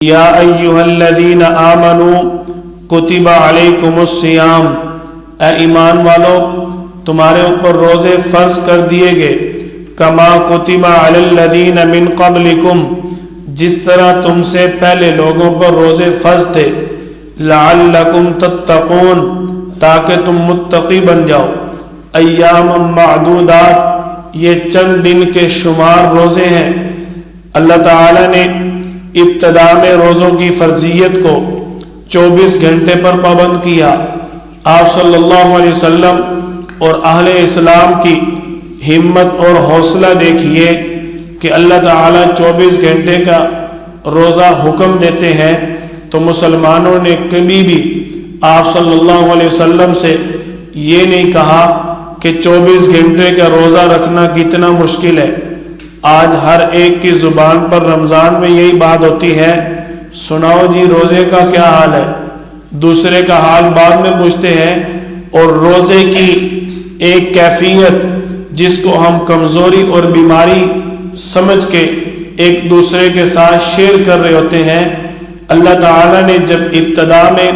یا ایہا الذین آمنوا کتب علیکم الصیام، اے ایمان والو تمہارے اوپر روزے فرض کر دیے گئے، کما کتب علی الذین من قبلکم، جس طرح تم سے پہلے لوگوں پر روزے فرض تھے، لعلکم تتقون، تاکہ تم متقی بن جاؤ، ایام معدودات، یہ چند دن کے شمار روزے ہیں۔ اللہ تعالی نے ابتدا میں روزوں کی فرضیت کو 24 گھنٹے پر پابند کیا۔ آپ صلی اللہ علیہ وسلم اور اہل اسلام کی ہمت اور حوصلہ دیکھیے کہ اللہ تعالیٰ 24 گھنٹے کا روزہ حکم دیتے ہیں تو مسلمانوں نے کبھی بھی آپ صلی اللہ علیہ وسلم سے یہ نہیں کہا کہ 24 گھنٹے کا روزہ رکھنا کتنا مشکل ہے۔ آج ہر ایک کی زبان پر رمضان میں یہی بات ہوتی ہے، سناؤ جی روزے کا کیا حال ہے، دوسرے کا حال بعد میں پوچھتے ہیں، اور روزے کی ایک کیفیت جس کو ہم کمزوری اور بیماری سمجھ کے ایک دوسرے کے ساتھ شیئر کر رہے ہوتے ہیں۔ اللہ تعالیٰ نے جب ابتدا میں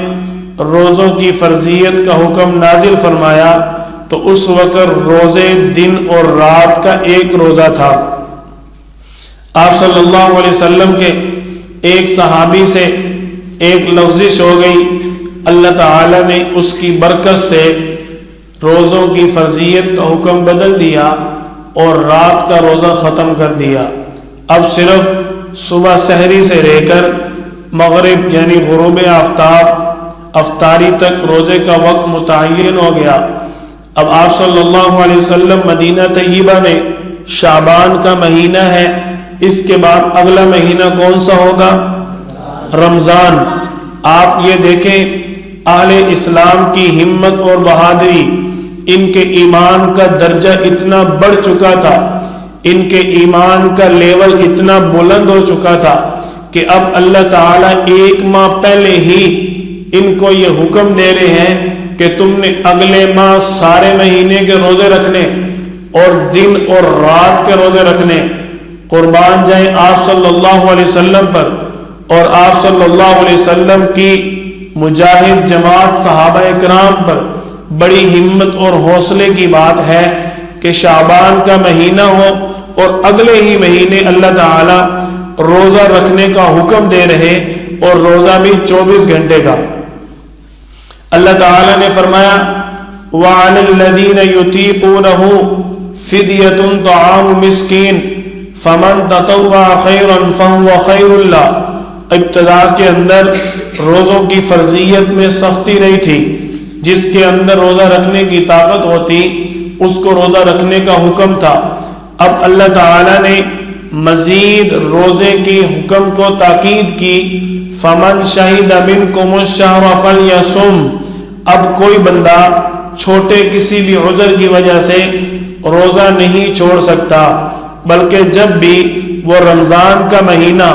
روزوں کی فرضیت کا حکم نازل فرمایا تو اس وقت روزے دن اور رات کا ایک روزہ تھا۔ آپ صلی اللہ علیہ وسلم کے ایک صحابی سے ایک لغزش ہو گئی، اللہ تعالیٰ نے اس کی برکت سے روزوں کی فرضیت کا حکم بدل دیا اور رات کا روزہ ختم کر دیا۔ اب صرف صبح سحری سے لے کر مغرب یعنی غروب آفتاب افطاری تک روزے کا وقت متعین ہو گیا۔ اب آپ صلی اللہ علیہ وسلم مدینہ طیبہ میں شعبان کا مہینہ ہے، اس کے بعد اگلا مہینہ کون سا ہوگا؟ رمضان۔ آپ یہ دیکھیں اہل اسلام کی ہمت اور بہادری، ان کے ایمان کا درجہ اتنا بڑھ چکا تھا، ان کے ایمان کا لیول اتنا بلند ہو چکا تھا کہ اب اللہ تعالیٰ ایک ماہ پہلے ہی ان کو یہ حکم دے رہے ہیں کہ تم نے اگلے ماہ سارے مہینے کے روزے رکھنے اور دن اور رات کے روزے رکھنے۔ قربان جائیں آپ صلی اللہ علیہ وسلم پر اور آپ صلی اللہ علیہ وسلم کی مجاہد جماعت صحابہ اکرام پر۔ بڑی ہمت اور حوصلے کی بات ہے کہ شعبان کا مہینہ ہو اور اگلے ہی مہینے اللہ تعالی روزہ رکھنے کا حکم دے رہے، اور روزہ بھی 24 گھنٹے کا۔ اللہ تعالی نے فرمایا وَعَلَى الَّذِينَ يُطِيقُونَهُ فِدْيَةٌ طَعَامُ مِسْكِينٍ فمن تطوع خیرا فهو خیر اللہ۔ ابتدا کے اندر روزوں کی فرضیت میں سختی نہیں تھی، جس کے اندر روزہ رکھنے کی طاقت ہوتی اس کو روزہ رکھنے کا حکم تھا۔ اب اللہ تعالی نے مزید روزے کے حکم کو تاکید کی، فمن شہد منکم الشہر فلیصم۔ اب کوئی بندہ چھوٹے کسی بھی عذر کی وجہ سے روزہ نہیں چھوڑ سکتا، بلکہ جب بھی وہ رمضان کا مہینہ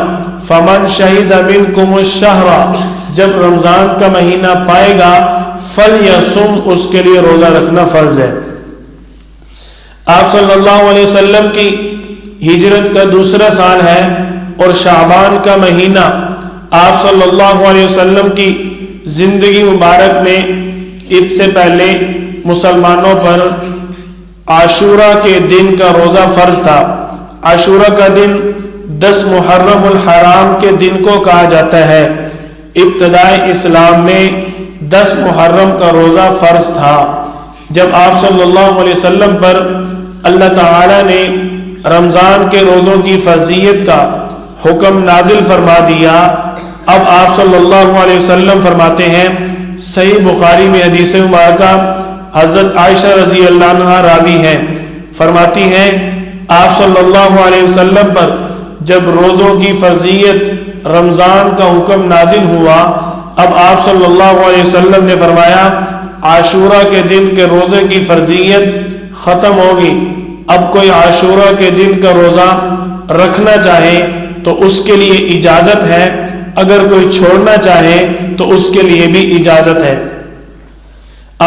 فمن شہد منکم الشہر، جب رمضان کا مہینہ پائے گا فلیصم، اس کے لیے روزہ رکھنا فرض ہے۔ آپ صلی اللہ علیہ وسلم کی ہجرت کا دوسرا سال ہے اور شعبان کا مہینہ آپ صلی اللہ علیہ وسلم کی زندگی مبارک میں اس سے پہلے مسلمانوں پر عاشورہ کے دن کا روزہ فرض تھا۔ عاشورہ کا دن 10 محرم الحرام کے دن کو کہا جاتا ہے۔ ابتدائے اسلام میں 10 محرم کا روزہ فرض تھا۔ جب آپ صلی اللہ علیہ وسلم پر اللہ تعالی نے رمضان کے روزوں کی فرضیت کا حکم نازل فرما دیا، اب آپ صلی اللہ علیہ وسلم فرماتے ہیں، صحیح بخاری میں حدیث مبارکہ حضرت عائشہ رضی اللہ عنہا راوی ہیں، فرماتی ہیں آپ صلی اللہ علیہ وسلم پر جب روزوں کی فرضیت رمضان کا حکم نازل ہوا، اب آپ صلی اللہ علیہ وسلم نے فرمایا عاشورہ کے دن کے روزے کی فرضیت ختم ہوگی، اب کوئی عاشورہ کے دن کا روزہ رکھنا چاہے تو اس کے لیے اجازت ہے، اگر کوئی چھوڑنا چاہے تو اس کے لیے بھی اجازت ہے۔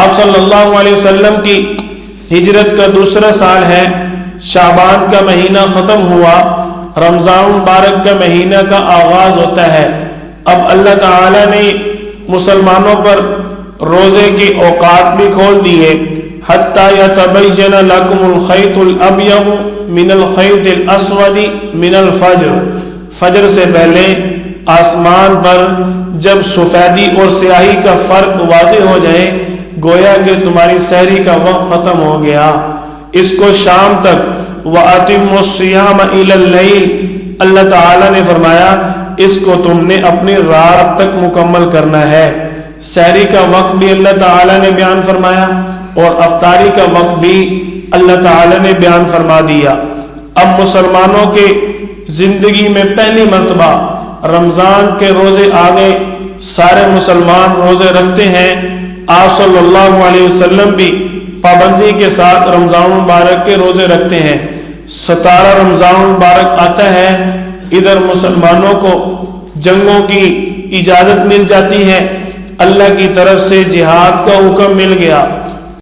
آپ صلی اللہ علیہ وسلم کی ہجرت کا دوسرا سال ہے، شعبان کا مہینہ ختم ہوا، رمضان مبارک کا مہینہ کا آغاز ہوتا ہے۔ اب اللہ تعالی نے مسلمانوں پر روزے کے اوقات بھی کھول دیے، حتی یتبین لکم الخیط الابیض من الخیط الاسود من الفجر، فجر سے پہلے آسمان پر جب سفیدی اور سیاہی کا فرق واضح ہو جائے گویا کہ تمہاری سحری کا وقت ختم ہو گیا، اس کو شام تک۔ وَأَتِمُّوا الصِّيَامَ إِلَى اللَّيْلِ، اللہ تعالیٰ نے فرمایا اس کو تم نے اپنی رات تک مکمل کرنا ہے۔ سحری کا وقت بھی اللہ تعالیٰ نے بیان فرمایا اور افطاری کا وقت بھی اللہ تعالیٰ نے بیان فرما دیا۔ اب مسلمانوں کے زندگی میں پہلی مرتبہ رمضان کے روزے آ گئے، سارے مسلمان روزے رکھتے ہیں، آپ صلی اللہ علیہ وسلم بھی پابندی کے ساتھ رمضان مبارک کے روزے رکھتے ہیں۔ 17 رمضان مبارک آتا ہے، ادھر مسلمانوں کو جنگوں کی اجازت مل جاتی ہے، اللہ کی طرف سے جہاد کا حکم مل گیا۔